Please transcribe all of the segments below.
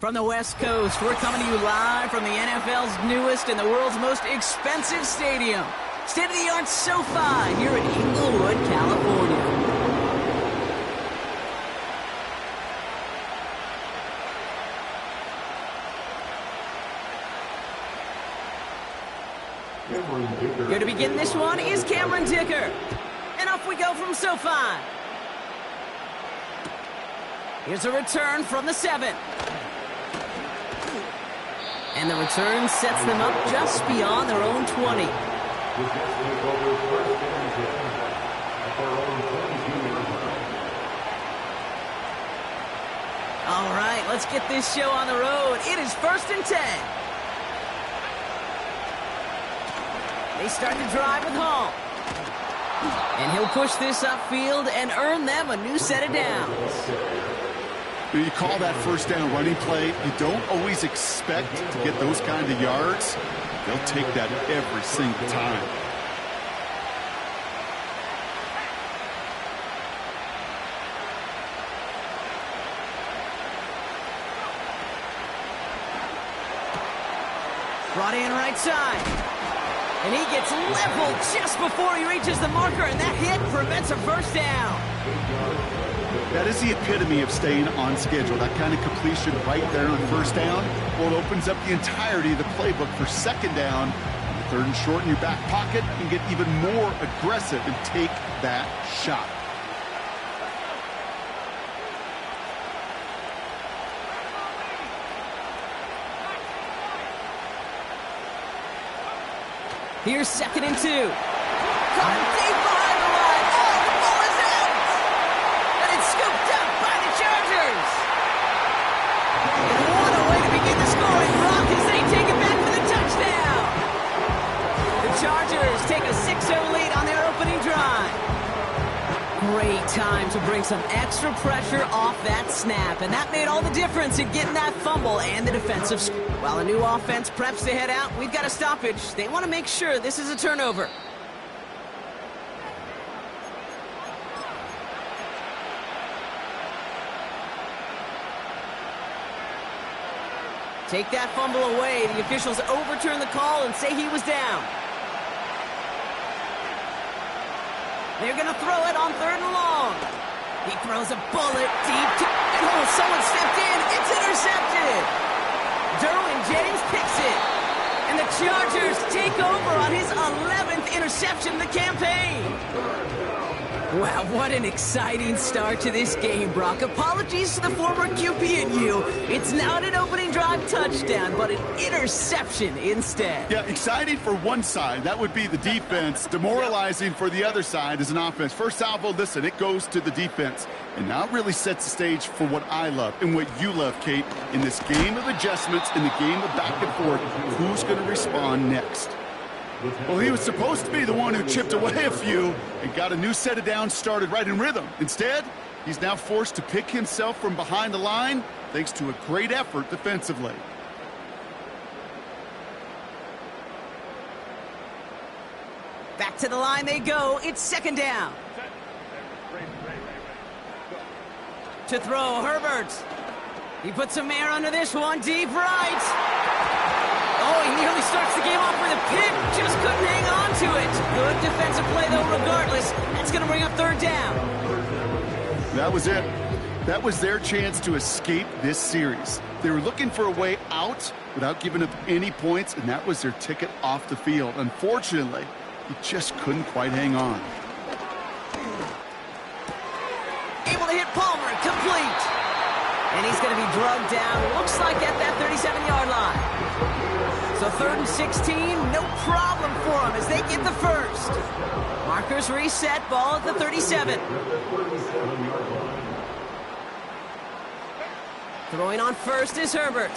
From the West Coast, we're coming to you live from the NFL's newest and the world's most expensive stadium. State-of-the-art SoFi here in Inglewood, California. Here to begin this one is Cameron Dicker. And off we go from SoFi. Here's a return from the 7. And the return sets them up just beyond their own 20. All right, let's get this show on the road. It is 1st and 10. They start the drive with Hall. And he'll push this upfield and earn them a new set of downs. You call that first down running play, you don't always expect to get those kind of yards. They'll take that every single time. Brought in right side. And he gets leveled just before he reaches the marker, and that hit prevents a first down. That is the epitome of staying on schedule. That kind of completion right there on first down. Well, it opens up the entirety of the playbook for second down. 3rd and short in your back pocket, and get even more aggressive and take that shot. Here's 2nd and 2. Caught deep behind the line. Oh, the ball is out! And it's scooped up by the Chargers. And what a way to begin the scoring, Brock, as they take it back for the touchdown. The Chargers take a 6-0 lead on their opening drive. Great time to bring some extra pressure off that snap, and that made all the difference in getting that fumble and the defensive score. While a new offense preps to head out, we've got a stoppage. They want to make sure this is a turnover. Take that fumble away. The officials overturn the call and say he was down. They're going to throw it on 3rd and long. He throws a bullet deep to... Oh, someone stepped in. It's intercepted. Derwin James picks it. And the Chargers take over on his 11th interception of the campaign. Wow, what an exciting start to this game, Brock. Apologies to the former QB and you. It's not an opening drive touchdown, but an interception instead. Yeah, exciting for one side. That would be the defense. Demoralizing for the other side as an offense. First salvo, listen, it goes to the defense. And now it really sets the stage for what I love and what you love, Kate, in this game of adjustments, in the game of back and forth. Who's going to respond next? Well, he was supposed to be the one who chipped away a few and got a new set of downs started right in rhythm. Instead, he's now forced to pick himself from behind the line thanks to a great effort defensively. Back to the line they go. It's 2nd down. To throw, Herbert. He puts some air under this one, deep right. Oh, he nearly starts the game off with a pick. Just couldn't hang on to it. Good defensive play, though, regardless. That's going to bring up 3rd down. That was it. That was their chance to escape this series. They were looking for a way out without giving up any points, and that was their ticket off the field. Unfortunately, he just couldn't quite hang on. Able to hit Palmer, complete. And he's going to be drugged down, looks like at that 37-yard line. So 3rd and 16, no problem for them as they get the first. Markers reset, ball at the 37. Throwing on first is Herbert.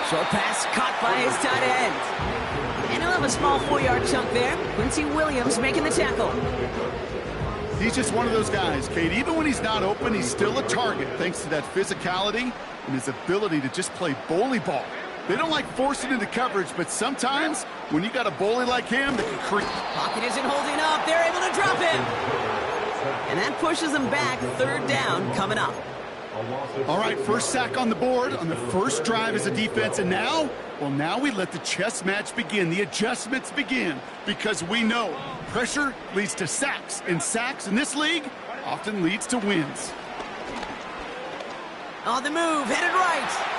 Short pass caught by his tight end. And he'll have a small 4-yard chunk there. Quincy Williams making the tackle. He's just one of those guys, Kate. Even when he's not open, he's still a target thanks to that physicality and his ability to just play bully ball. They don't like forcing into coverage, but sometimes when you got a bully like him, they can creep. Pocket isn't holding up. They're able to drop him. And that pushes them back. 3rd down coming up. All right, first sack on the board on the first drive as a defense. And now, well, now we let the chess match begin. The adjustments begin because we know pressure leads to sacks. And sacks in this league often leads to wins. On the move, headed right.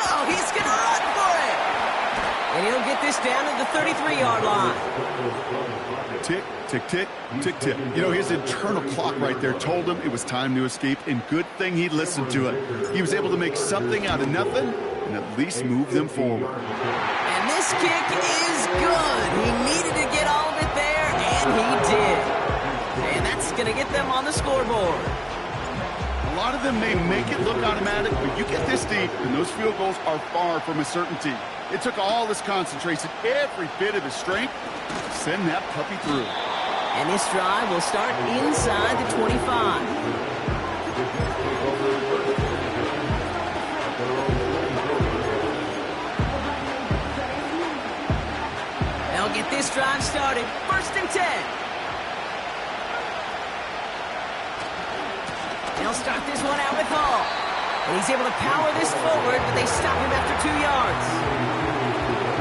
Oh, he's going to run for it. And he'll get this down to the 33-yard line. Tick, tick, tick, tick, tick. You know, his internal clock right there told him it was time to escape, and good thing he listened to it. He was able to make something out of nothing and at least move them forward. And this kick is good. He needed to get all of it there, and he did. And that's going to get them on the scoreboard. A lot of them may make it look automatic, but you get this deep, and those field goals are far from a certainty. It took all his concentration, every bit of his strength, to send that puppy through. And this drive will start inside the 25. They'll get this drive started. 1st and 10. They'll start this one out with Hall. And he's able to power this forward, but they stop him after 2 yards.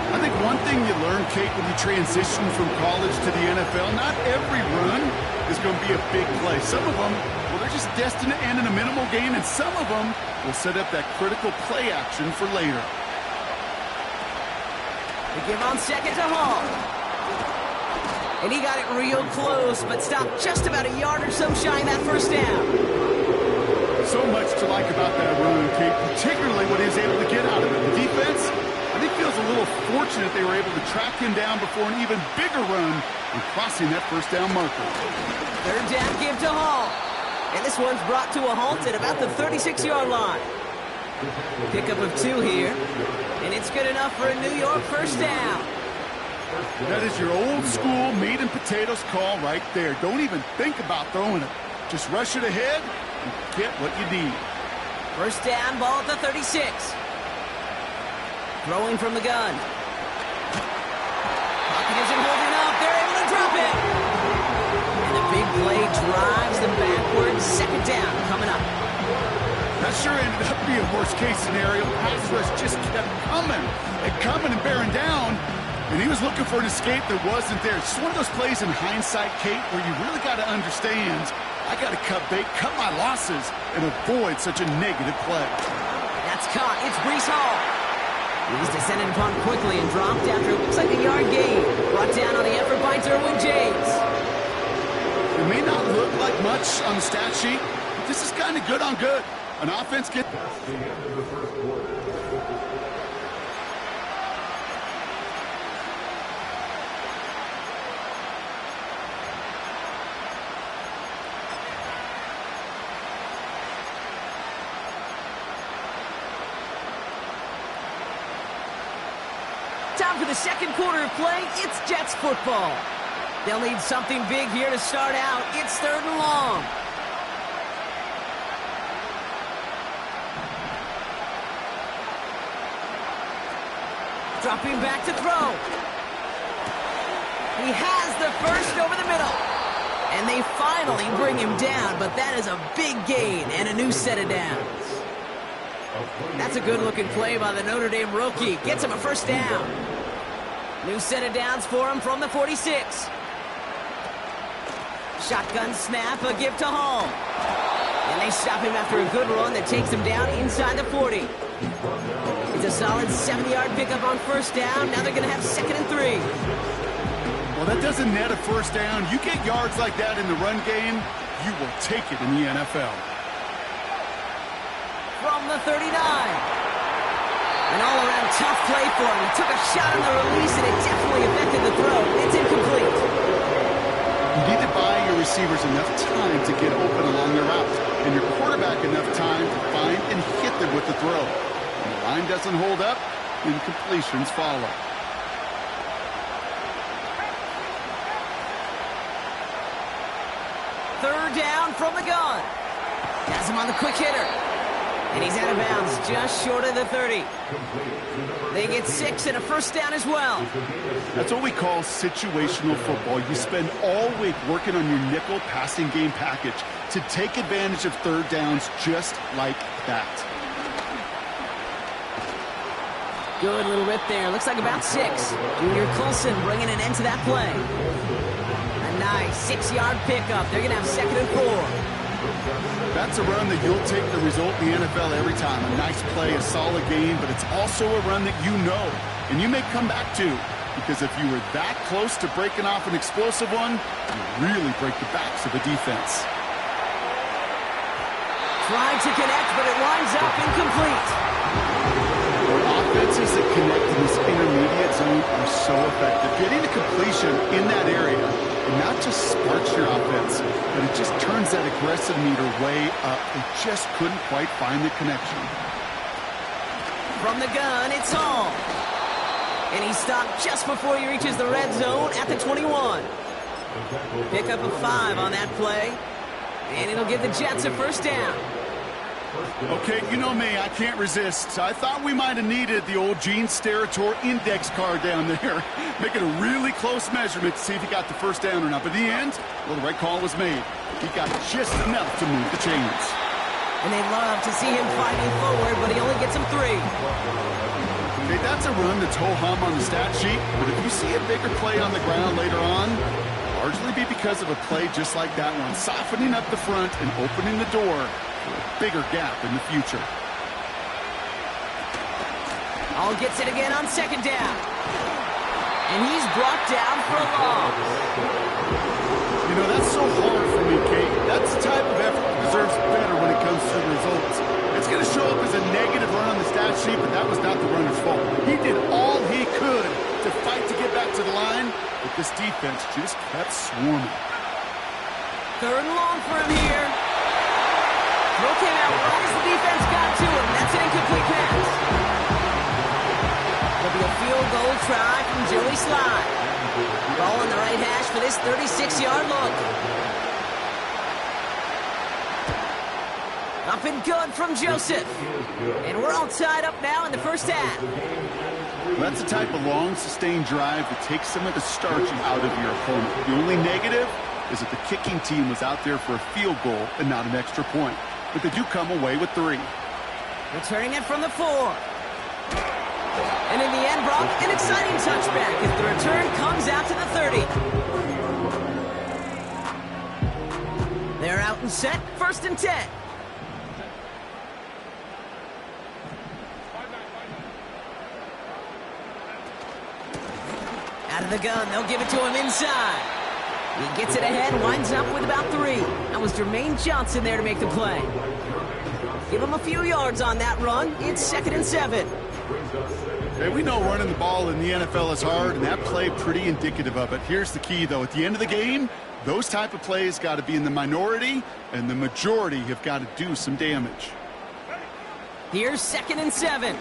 I think one thing you learn, Kate, when you transition from college to the NFL, not every run is going to be a big play. Some of them, well, they're just destined to end in a minimal gain, and some of them will set up that critical play action for later. They give on 2nd to Hall. And he got it real close, but stopped just about a yard or so shy of that 1st down. So much to like about that run, Kate, particularly what he was able to get out of it. The defense, I think, feels a little fortunate they were able to track him down before an even bigger run and crossing that 1st down marker. 3rd down give to Hall. And this one's brought to a halt at about the 36-yard line. Pickup of 2 here. And it's good enough for a New York 1st down. That is your old school meat and potatoes call right there. Don't even think about throwing it. Just rush it ahead and get what you need. 1st down, ball at the 36. Throwing from the gun. Pocket isn't holding up. They're able to drop it. And the big play drives them backwards. 2nd down coming up. That sure ended up being a worst-case scenario. Pass rush just kept coming and bearing down. And he was looking for an escape that wasn't there. It's just one of those plays in hindsight, Kate, where you really got to understand, I got to cut bait, cut my losses, and avoid such a negative play. That's caught. It's Breece Hall. He's descended upon quickly and dropped after it looks like a yard gain. Brought down on the effort by Derwin James. It may not look like much on the stat sheet, but this is kind of good on good. An offense gets... Time for the 2nd quarter of play. It's Jets football. They'll need something big here to start out. It's 3rd and long. Dropping back to throw. He has the first over the middle. And they finally bring him down, but that is a big gain and a new set of downs. That's a good-looking play by the Notre Dame rookie. Gets him a 1st down. New set of downs for him from the 46. Shotgun snap, a give to Hall. And they stop him after a good run that takes him down inside the 40. It's a solid 70-yard pickup on 1st down. Now they're going to have 2nd and 3. Well, that doesn't net a 1st down. You get yards like that in the run game, you will take it in the NFL. From the 39. An all-around tough play for him. He took a shot on the release, and it definitely affected the throw. It's incomplete. receivers enough time to get open along their route, and your quarterback enough time to find and hit them with the throw. When the line doesn't hold up, incompletions follow. Third down from the gun. Has him on the quick hitter. And he's out of bounds, just short of the 30. They get 6 and a first down as well. That's what we call situational football. You spend all week working on your nickel passing game package to take advantage of third downs just like that. Good little rip there. Looks like about 6. Junior Colson bringing an end to that play. A nice 6-yard pickup. They're going to have 2nd and 4. That's a run that you'll take the result in the NFL every time. A nice play, a solid game, but it's also a run that you know and you may come back to, because if you were that close to breaking off an explosive one, you really break the backs of a defense. Trying to connect, but it winds up incomplete. Offenses that connect in this intermediate zone are so effective. Getting the completion in that area, and not just sparks your offense, but it just turns that aggressive meter way up. They just couldn't quite find the connection. From the gun, it's Hall. And he stopped just before he reaches the red zone at the 21. Pick up a 5 on that play, and it'll give the Jets a first down. Okay, you know me, I can't resist. I thought we might have needed the old Gene Steratore index card down there, making a really close measurement to see if he got the first down or not. But in the end, well, the right call was made. He got just enough to move the chains. And they love to see him fighting forward, but he only gets him 3. Okay, that's a run that's ho-hum on the stat sheet, but if you see a bigger play on the ground later on, largely be because of a play just like that one, softening up the front and opening the door for a bigger gap in the future. All gets it again on 2nd down. And he's brought down for a loss. You know, that's so hard for me, Kate. That's the type of effort that deserves better when it comes to the results. It's going to show up as a negative run on the stat sheet, but that was not the runner's fault. He did all he could to fight to get back to the line, but this defense just kept swarming. 3rd and long for him here. Throw came out right as the defense got to him. That's an incomplete pass. There'll be a field goal try from Joey Slye. Ball on the right hash for this 36-yard look. Up and good from Joseph. And we're all tied up now in the first half. Well, that's the type of long, sustained drive that takes some of the starch out of your opponent. The only negative is that the kicking team was out there for a field goal and not an extra point. But they do come away with 3. Returning it from the 4. And in the end, Brock, an exciting touchback as the return comes out to the 30. They're out and set, 1st and 10. Out of the gun, they'll give it to him inside. He gets it ahead, winds up with about 3. That was Jermaine Johnson there to make the play. Give him a few yards on that run. It's 2nd and 7. Hey, we know running the ball in the NFL is hard, and that play pretty indicative of it. Here's the key, though. At the end of the game, those type of plays got to be in the minority, and the majority have got to do some damage. Here's 2nd and 7.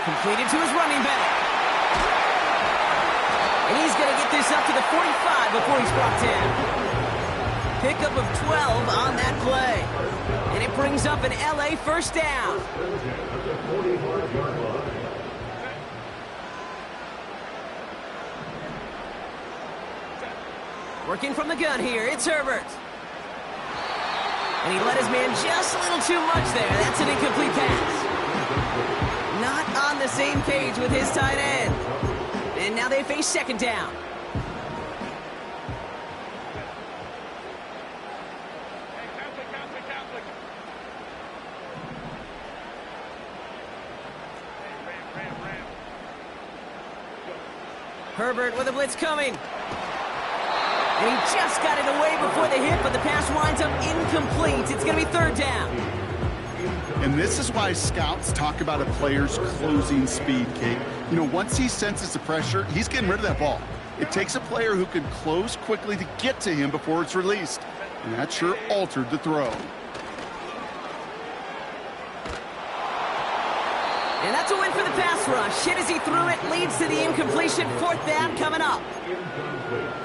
Completed to his running back. And he's going to get this up to the 45 before he's brought down. Pickup of 12 on that play. And it brings up an LA first down. Working from the gun here, it's Herbert. And he let his man just a little too much there. That's an incomplete pass. Not on the same page with his tight end. And now they face 2nd down. Herbert with a blitz coming. And he just got it away before the hit, but the pass winds up incomplete. It's going to be 3rd down. And this is why scouts talk about a player's closing speed, Kate. You know, once he senses the pressure, he's getting rid of that ball. It takes a player who can close quickly to get to him before it's released. And that sure altered the throw. And that's a win for the pass rush. Hit as he threw it, leads to the incompletion. 4th down coming up.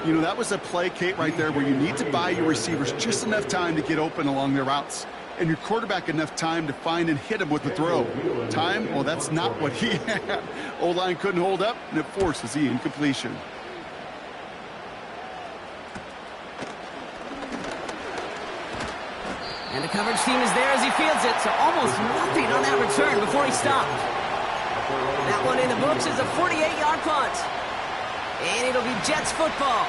You know, that was a play, Kate, right there where you need to buy your receivers just enough time to get open along their routes. And your quarterback enough time to find and hit him with the throw. Time? Well, that's not what he had. O-line couldn't hold up, and it forces the incompletion. And the coverage team is there as he fields it, so almost nothing on that return before he stopped. That one in the books is a 48-yard punt. And it'll be Jets football.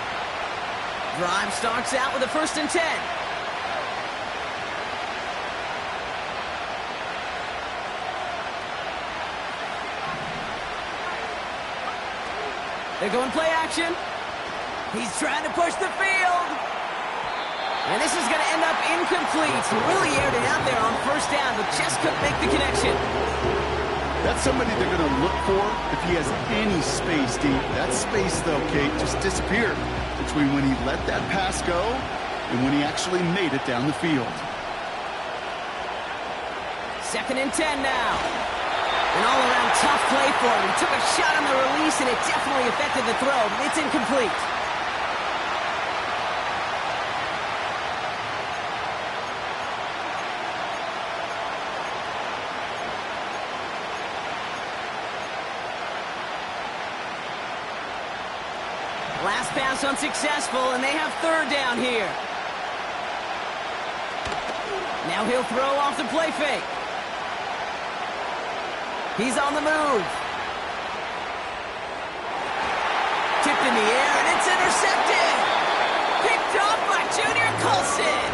Drive starts out with a 1st and 10. They're going play action. He's trying to push the field. And this is going to end up incomplete. Really aired it out there on 1st down, but just couldn't make the connection. That's somebody they're going to look for if he has any space deep. That space, though, Kate, just disappeared between when he let that pass go and when he actually made it down the field. 2nd and 10 now. An all-around tough play for him. He took a shot on the release, and it definitely affected the throw. It's incomplete. Last pass unsuccessful, and they have 3rd down here. Now he'll throw off the play fake. He's on the move. Tipped in the air, and it's intercepted. Picked off by Junior Colson.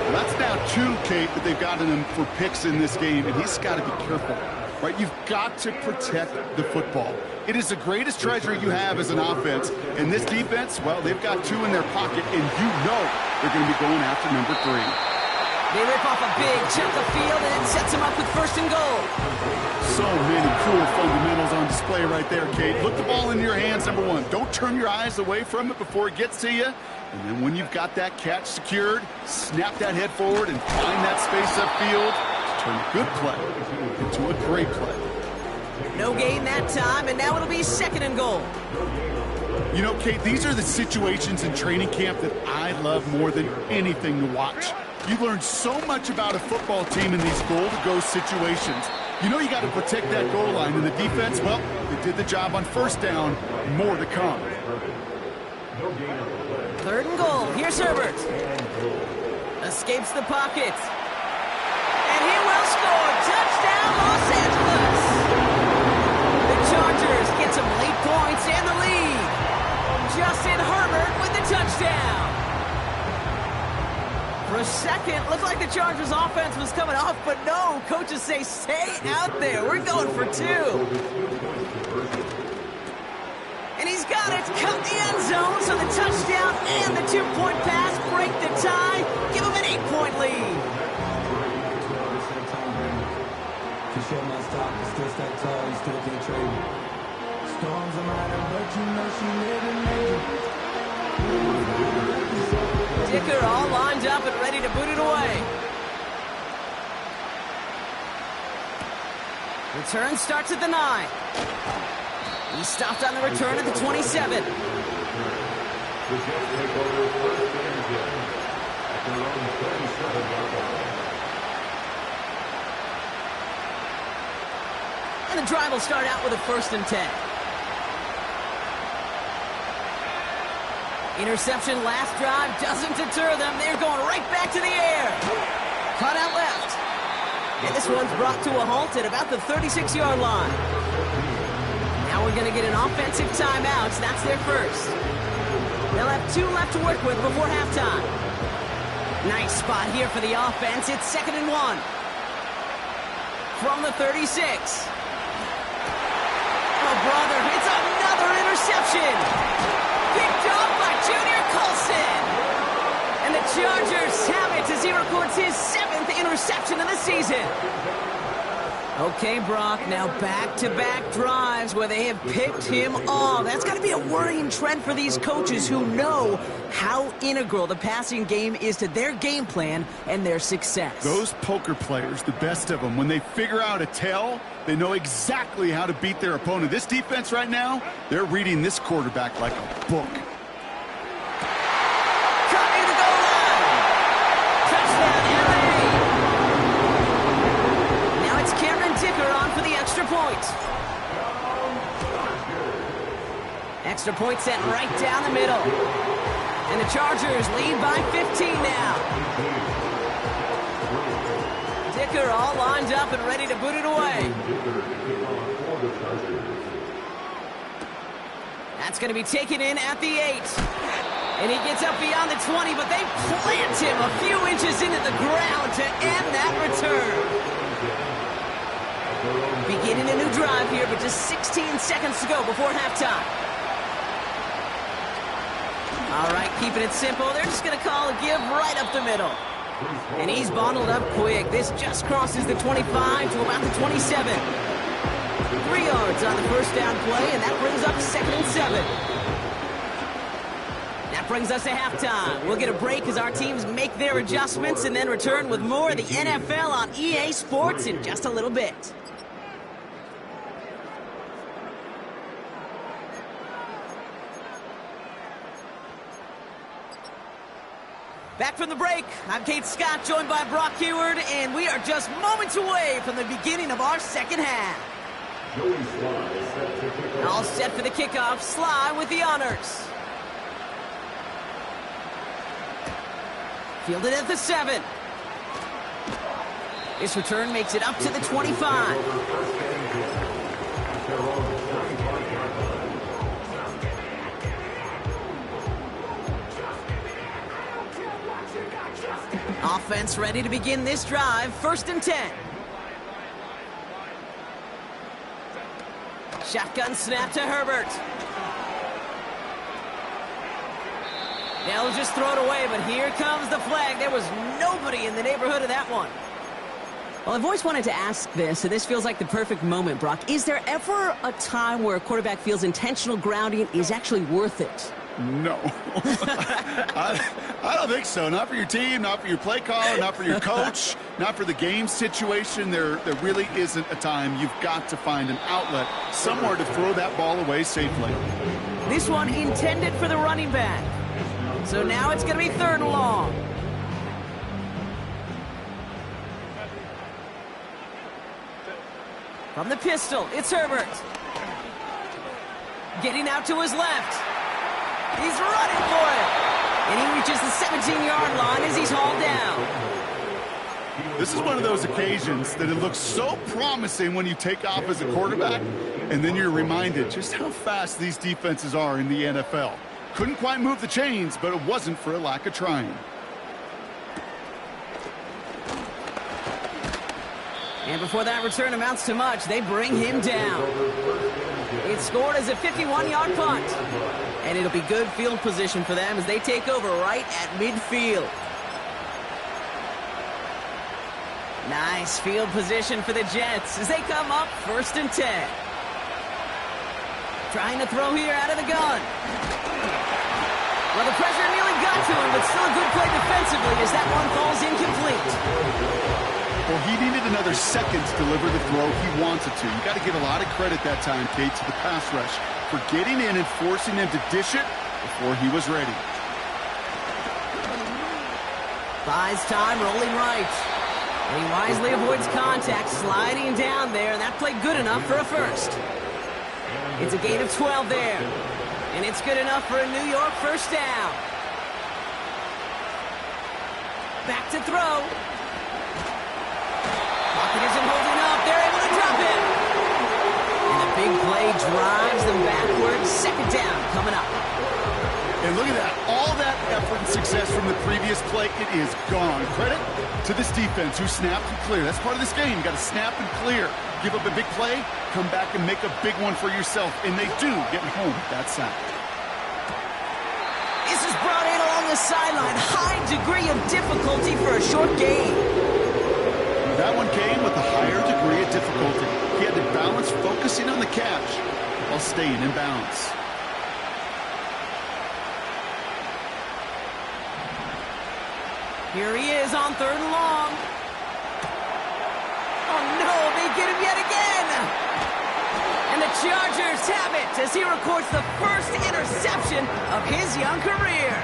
Well, that's now 2, Kate, that they've gotten him for picks in this game, and he's got to be careful. Right? You've got to protect the football. It is the greatest treasure you have as an offense. And this defense, well, they've got 2 in their pocket, and you know they're going to be going after number 3. They rip off a big chunk of field, and it sets them up with 1st and goal. So many cool fundamentals on display right there, Kate. Look the ball in your hands, number 1. Don't turn your eyes away from it before it gets to you. And then when you've got that catch secured, snap that head forward and find that space upfield. Turn a good play into a great play. No gain that time, and now it'll be 2nd and goal. You know, Kate, these are the situations in training camp that I love more than anything to watch. You learn so much about a football team in these goal-to-go situations. You know you got to protect that goal line, and the defense, well, they did the job on 1st down. More to come. 3rd and goal. Here's Herbert. Escapes the pocket. And he will score. Touchdown, Los Angeles. The Chargers get some late points and the lead. Justin Herbert with the touchdown. For a second, looked like the Chargers offense was coming off, but no. Coaches say, stay out there. We're going for 2. And he's got it. Cut the end zone, so the touchdown and the 2-point pass break the tie. Give him an 8-point lead. Show my stock, you still stack tall, you still can't trade me. Storms are mine, but you know she living major. Dicker all lined up and ready to boot it away. Return starts at the 9. He stopped on the return at the 27. And the drive will start out with a 1st and 10. Interception last drive doesn't deter them. They're going right back to the air. Cut out left. And this one's brought to a halt at about the 36-yard line. Now we're going to get an offensive timeout. That's their first. They'll have 2 left to work with before halftime. Nice spot here for the offense. It's 2nd and 1. From the 36. Oh, brother, it's another interception. Picked off by Junior Colson. And the Chargers have it as he records his 7th interception of the season. Okay, Brock, now back-to-back drives where they have picked him off. That's got to be a worrying trend for these coaches who know how integral the passing game is to their game plan and their success. Those poker players, the best of them, when they figure out a tell, they know exactly how to beat their opponent. This defense right now, they're reading this quarterback like a book. Cutting the goal line. Touchdown, LA. Now it's Dicker on for the extra point. Extra point sent right down the middle. And the Chargers lead by 15 now. Dicker all lined up and ready to boot it away. That's going to be taken in at the 8. And he gets up beyond the 20, but they plant him a few inches into the ground to end that return. Beginning a new drive here, but just 16 seconds to go before halftime. All right, keeping it simple. They're just going to call a give right up the middle. And he's bundled up quick. This just crosses the 25 to about the 27. 3 yards on the first down play, and that brings up 2nd and 7. That brings us to halftime. We'll get a break as our teams make their adjustments and then return with more of the NFL on EA Sports in just a little bit. Back from the break, I'm Kate Scott, joined by Brock Heward, and we are just moments away from the beginning of our second half. All set for the kickoff. Sly with the honors. Fielded at the 7. This return makes it up to the 25. Offense ready to begin this drive. 1st and 10. Shotgun snap to Herbert. They'll just throw it away, but here comes the flag. There was nobody in the neighborhood of that one. Well, I've always wanted to ask this, and this feels like the perfect moment, Brock. Is there ever a time where a quarterback feels intentional grounding is actually worth it? No. I don't think so. Not for your team, not for your play caller, not for your coach, not for the game situation. There really isn't a time. You've got to find an outlet, somewhere to throw that ball away safely. This one intended for the running back. So now it's going to be 3rd and long. From the pistol, it's Herbert. Getting out to his left. He's running for it. And he reaches the 17-yard line as he's hauled down. This is one of those occasions that it looks so promising when you take off as a quarterback, and then you're reminded just how fast these defenses are in the NFL. Couldn't quite move the chains, but it wasn't for a lack of trying. And before that return amounts to much, they bring him down. It's scored as a 51-yard punt. And it'll be good field position for them as they take over right at midfield. Nice field position for the Jets as they come up 1st and 10. Trying to throw here out of the gun. Well, the pressure nearly got to him, but still a good play defensively as that one falls incomplete. Well, he needed another second to deliver the throw he wanted to. You got to give a lot of credit that time, Kate, to the pass rush for getting in and forcing him to dish it before he was ready. Buys time, rolling right. And he wisely avoids contact, sliding down there, and that played good enough for a first. It's a gain of 12 there. And it's good enough for a New York first down. Back to throw. Pocket isn't holding up. They're able to drop it. And the big play drives them backwards. 2nd down coming up. And look at that. All that effort and success from the previous play, it is gone. Credit to this defense who snapped and cleared. That's part of this game. You got to snap and clear. Give up a big play, come back and make a big one for yourself. And they do getting home with that sack. This is brought in along the sideline. High degree of difficulty for a short gain. That one came with a higher degree of difficulty. difficulty. He had to balance focusing on the catch while staying in bounds. Here he is on 3rd and long. Oh no, they get him yet again! And the Chargers have it as he records the first interception of his young career.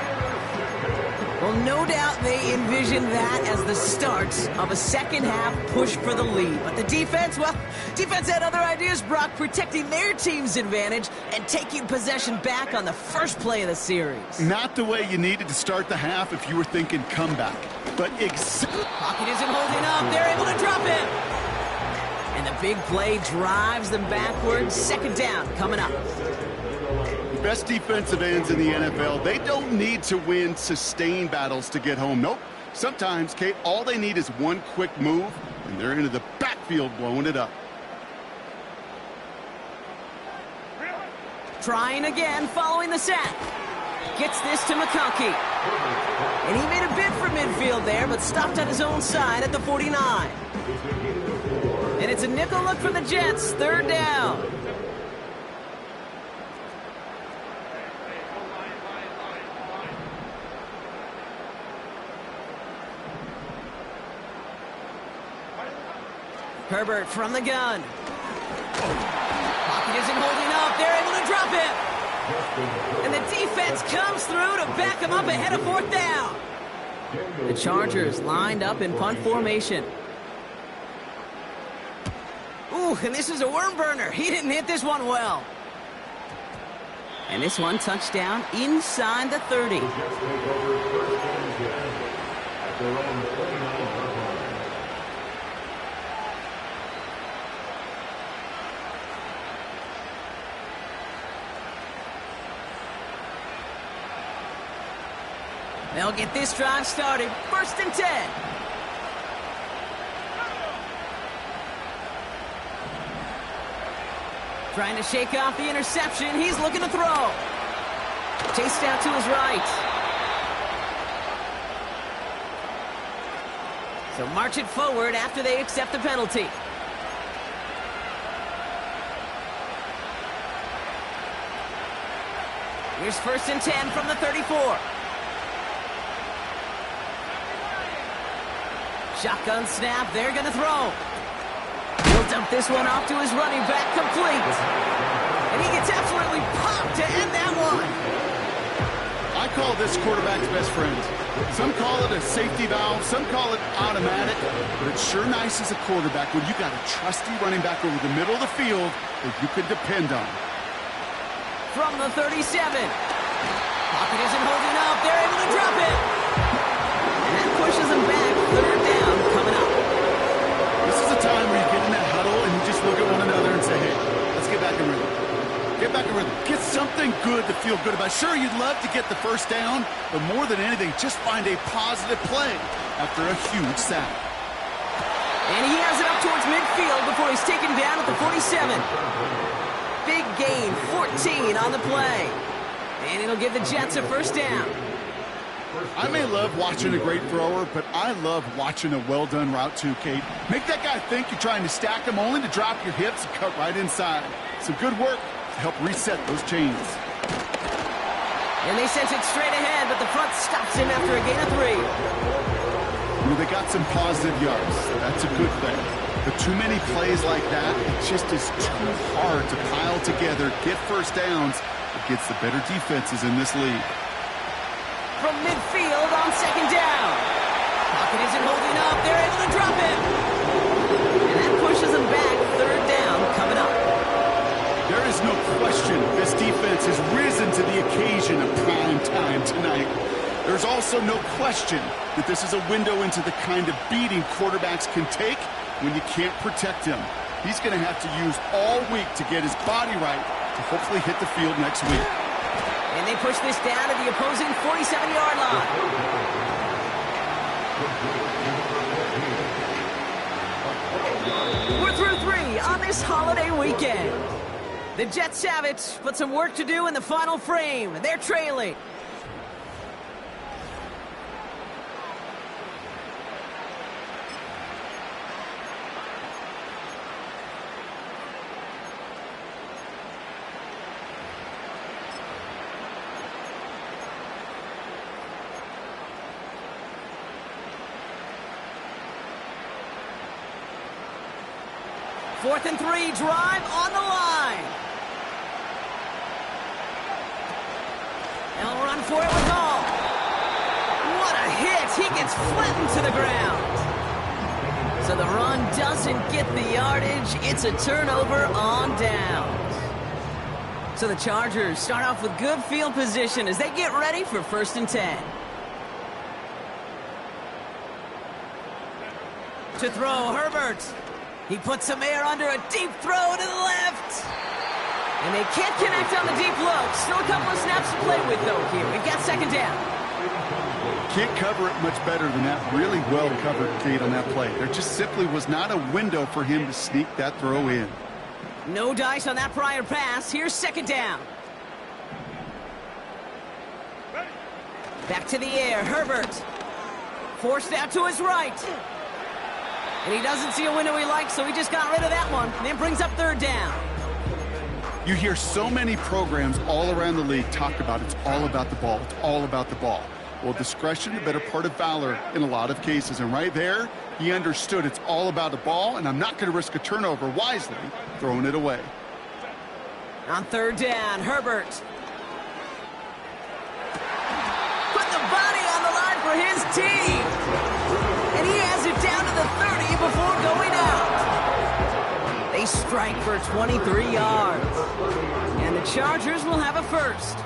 Well, no doubt they envisioned that as the start of a second-half push for the lead. But the defense, well, defense had other ideas, Brock, protecting their team's advantage and taking possession back on the first play of the series. Not the way you needed to start the half if you were thinking comeback. But Pocket isn't holding up. They're able to drop him. And the big play drives them backwards. 2nd down coming up. Best defensive ends in the NFL, they don't need to win sustained battles to get home. Nope. Sometimes, Kate, all they need is one quick move, and they're into the backfield blowing it up. Trying again following the sack. Gets this to McConkey. And he made a bid for midfield there, but stopped on his own side at the 49. And it's a nickel look for the Jets. 3rd down. Herbert from the gun. Pocket isn't holding up. They're able to drop it. And the defense comes through to back him up ahead of 4th down. The Chargers lined up in punt formation. Ooh, and this is a worm burner. He didn't hit this one well. And this one touchdown inside the 30. They'll get this drive started. 1st and 10. Trying to shake off the interception. He's looking to throw. Chased out to his right. So march it forward after they accept the penalty. Here's 1st and 10 from the 34. Shotgun snap, they're going to throw. He'll dump this one off to his running back, complete. And he gets absolutely popped to end that one. I call this quarterback's best friend. Some call it a safety valve, some call it automatic, but it's sure nice as a quarterback when you got a trusty running back over the middle of the field that you can depend on. From the 37. Pocket isn't holding up, they're able to drop it. And that pushes them back. 3rd down coming up. This is a time where you get in that huddle and you just look at one another and say, hey, let's get back in rhythm. Get back in rhythm. Get something good to feel good about. Sure, you'd love to get the 1st down, but more than anything, just find a positive play after a huge sack. And he has it up towards midfield before he's taken down at the 47. Big gain, 14 on the play. And it'll give the Jets a 1st down. I may love watching a great thrower, but I love watching a well-done route too, Kate. Make that guy think you're trying to stack him only to drop your hips and cut right inside. Some good work to help reset those chains. And they sent it straight ahead, but the front stops him after a gain of 3. Well, they got some positive yards. That's a good thing. But too many plays like that, it just is too hard to pile together, get 1st downs against the better defenses in this league. From midfield on 2nd down. Pocket isn't holding up. They're able to drop it. And that pushes them back. 3rd down coming up. There is no question this defense has risen to the occasion of prime time tonight. There's also no question that this is a window into the kind of beating quarterbacks can take when you can't protect him. He's going to have to use all week to get his body right to hopefully hit the field next week. And they push this down to the opposing 47-yard line. We're through 3 on this holiday weekend. The Jets have it, but some work to do in the final frame. They're trailing. 4th and 3, drive on the line. They'll run for it with Hall. What a hit. He gets flattened to the ground. So the run doesn't get the yardage. It's a turnover on downs. So the Chargers start off with good field position as they get ready for 1st and 10. To throw, Herbert. He puts some air under a deep throw to the left. And they can't connect on the deep look. Still a couple of snaps to play with, though, here. We've got 2nd down. Can't cover it much better than that. Really well covered, Kate, on that play. There just simply was not a window for him to sneak that throw in. No dice on that prior pass. Here's 2nd down. Back to the air. Herbert. Forced out to his right. And he doesn't see a window he likes, so he just got rid of that one. And then brings up 3rd down. You hear so many programs all around the league talk about it's all about the ball. It's all about the ball. Well, discretion, the better part of valor in a lot of cases. And right there, he understood it's all about the ball, and I'm not going to risk a turnover wisely, throwing it away. On 3rd down, Herbert. Put the body on the line for his team. And he has it down to the 30 before going out. They strike for 23 yards. And the Chargers will have a 1st.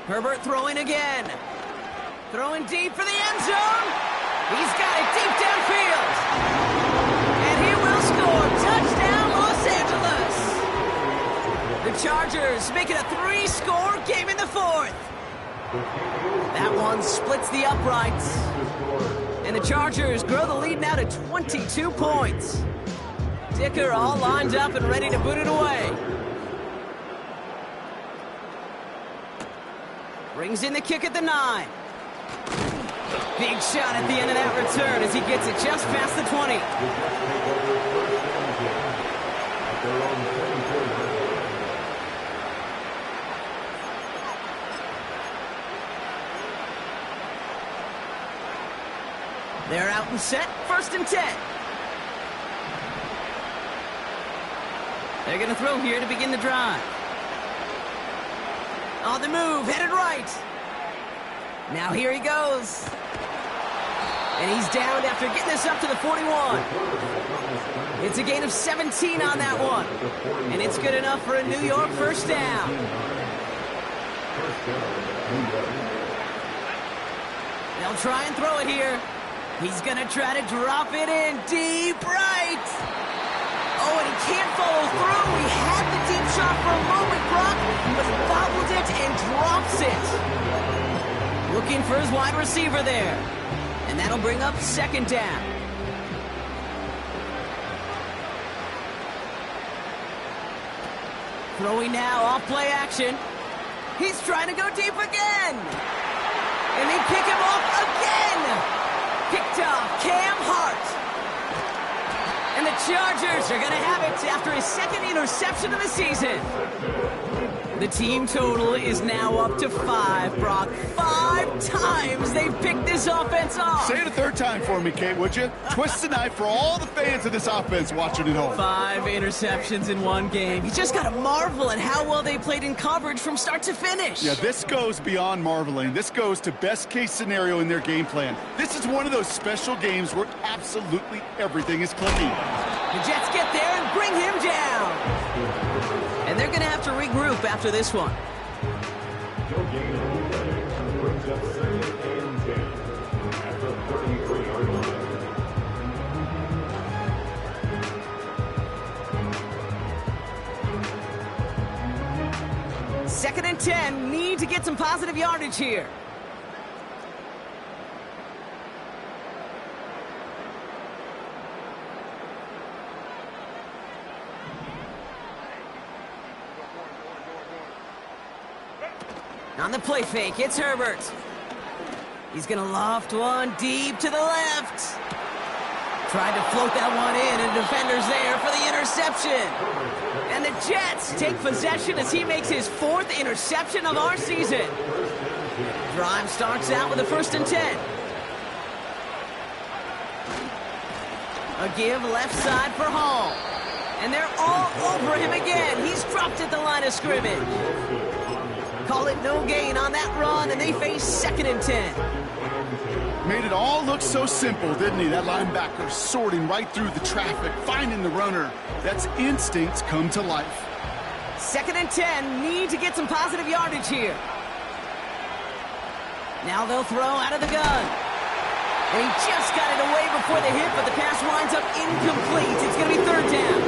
Herbert throwing again. Throwing deep for the end zone. He's got it deep downfield. And he will score. Touchdown, Los Angeles. The Chargers make it a 3-score game in the 4th. That one splits the uprights. And the Chargers grow the lead now to 22 points. Dicker all lined up and ready to boot it away. Brings in the kick at the 9. Big shot at the end of that return as he gets it just past the 20. They're out and set, 1st and 10. They're going to throw here to begin the drive. On the move, headed right. Now here he goes. And he's down after getting this up to the 41. It's a gain of 17 on that one. And it's good enough for a New York 1st down. They'll try and throw it here. He's going to try to drop it in deep right. Oh, and he can't follow through. He had the deep shot for a moment, Brock, but he bobbled it and drops it. Looking for his wide receiver there. And that'll bring up 2nd down. Throwing now, off play action. He's trying to go deep again. And they pick him off again. Picked off Cam Hart. And the Chargers are going to have it after his 2nd interception of the season. The team total is now up to 5, Brock. 5 times they've picked this offense off. Say it a 3rd time for me, Kate, would you? Twist the knife for all the fans of this offense watching at home. 5 interceptions in one game. You just got to marvel at how well they played in coverage from start to finish. Yeah, this goes beyond marveling. This goes to best-case scenario in their game plan. This is one of those special games where absolutely everything is clicking. The Jets get there and bring him down. And they're going to have to regroup after this one. Second and 10, need to get some positive yardage here. On the play fake, it's Herbert. He's going to loft one deep to the left. Tried to float that one in, and defender's there for the interception. And the Jets take possession as he makes his 4th interception of our season. Drive starts out with a 1st and 10. A give left side for Hall. And they're all over him again. He's dropped at the line of scrimmage. Call it no gain on that run, and they face 2nd and 10. Made it all look so simple, didn't he? That linebacker sorting right through the traffic, finding the runner. That's instincts come to life. 2nd and 10, need to get some positive yardage here. Now they'll throw out of the gun. And he just got it away before the hit, but the pass winds up incomplete. It's going to be 3rd down.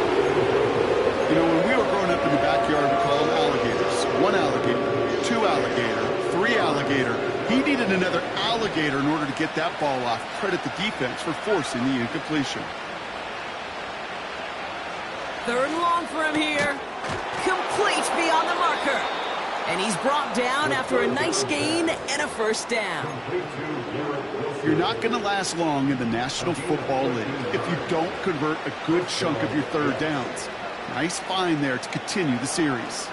You know, when we were growing up in the backyard, we called them alligators. 1 alligator, 2 alligator, 3 alligator. He needed another alligator in order to get that ball off. Credit the defense for forcing the incompletion. 3rd and long for him here. Complete beyond the marker. And he's brought down after a nice gain and a 1st down. You're not going to last long in the National Football League if you don't convert a good chunk of your 3rd downs. Nice find there to continue the series.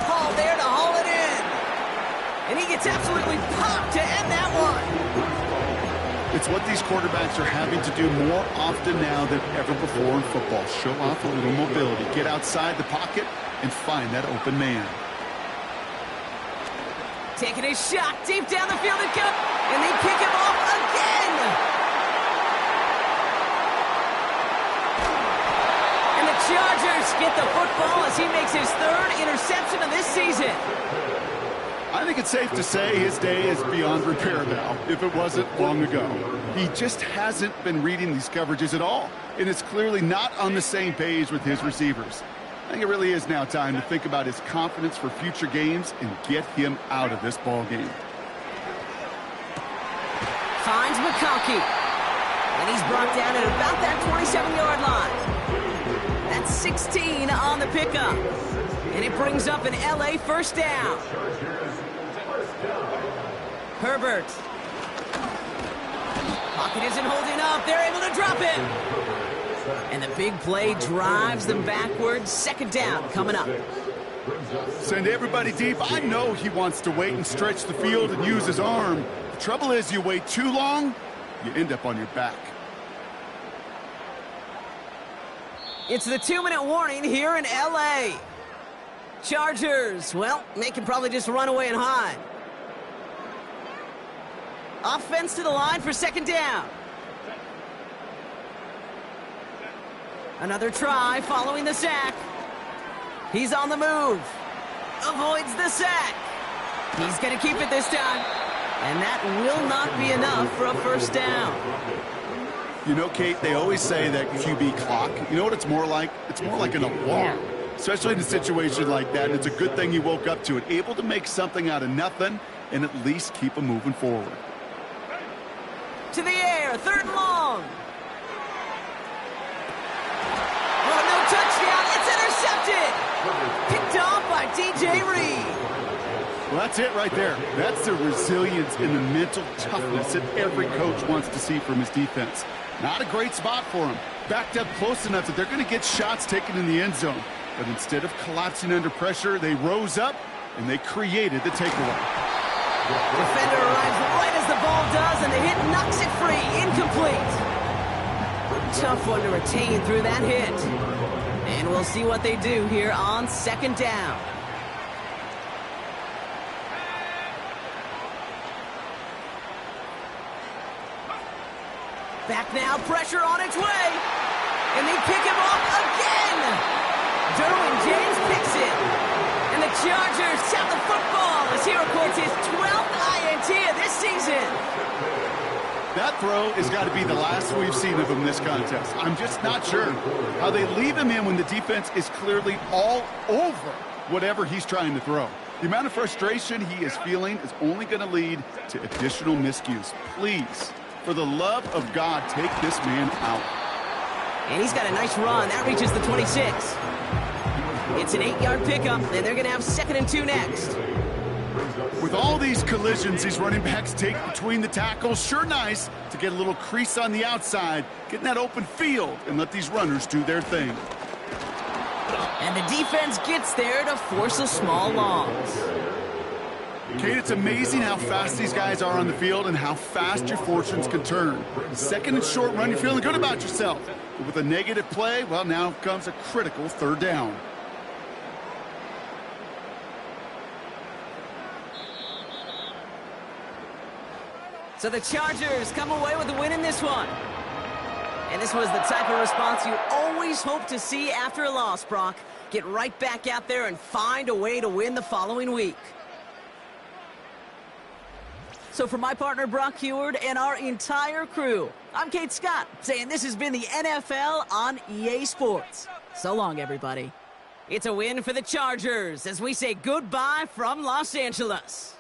Hall there to haul it in. And he gets absolutely popped to end that one. It's what these quarterbacks are having to do more often now than ever before in football. Show off a little mobility. Get outside the pocket and find that open man. Taking a shot deep down the field and they pick him off again. And the Chargers get the football as he makes his 3rd interception of this season. I think it's safe to say his day is beyond repair now, if it wasn't long ago. He just hasn't been reading these coverages at all, and it's clearly not on the same page with his receivers. I think it really is now time to think about his confidence for future games and get him out of this ball game. Finds McConkey, and he's brought down at about that 27-yard line. That's 16 on the pickup, and it brings up an LA 1st down. Herbert. Pocket isn't holding up. They're able to drop it. And the big play drives them backwards. 2nd down coming up. Send everybody deep. I know he wants to wait and stretch the field and use his arm. The trouble is you wait too long, you end up on your back. It's the 2-minute warning here in L.A. Chargers, well, they can probably just run away and hide. Offense to the line for 2nd down. Another try following the sack. He's on the move. Avoids the sack. He's going to keep it this time. And that will not be enough for a 1st down. You know, Kate, they always say that QB clock. You know what it's more like? It's more like an alarm. Especially in a situation like that. And it's a good thing you woke up to it. Able to make something out of nothing and at least keep them moving forward. To the air, 3rd and long. Oh, no touchdown. It's intercepted. Picked off by DJ Reed. Well, that's it right there. That's the resilience and the mental toughness that every coach wants to see from his defense. Not a great spot for him. Backed up close enough that they're going to get shots taken in the end zone. But instead of collapsing under pressure, they rose up and they created the takeaway. Defender arrives right as the ball does, and the hit knocks it free. Incomplete. Tough one to retain through that hit. And we'll see what they do here on 2nd down. Back now, pressure on its way. And they pick him off again. Derwin James picks it. And the Chargers have the football as he records his 12th INT of this season. That throw has got to be the last we've seen of him this contest. I'm just not sure how they leave him in when the defense is clearly all over whatever he's trying to throw. The amount of frustration he is feeling is only going to lead to additional miscues. Please, for the love of God, take this man out. And he's got a nice run. That reaches the 26. It's an 8-yard pickup, and they're going to have 2nd and 2 next. With all these collisions these running backs take between the tackles, sure nice to get a little crease on the outside, get in that open field, and let these runners do their thing. And the defense gets there to force a small loss. Kate, it's amazing how fast these guys are on the field and how fast your fortunes can turn. Second and short run, you're feeling good about yourself. But with a negative play, well, now comes a critical third down. So the Chargers come away with a win in this one. And this was the type of response you always hope to see after a loss, Brock. Get right back out there and find a way to win the following week. So for my partner, Brock Heward, and our entire crew, I'm Kate Scott, saying this has been the NFL on EA Sports. So long, everybody. It's a win for the Chargers as we say goodbye from Los Angeles.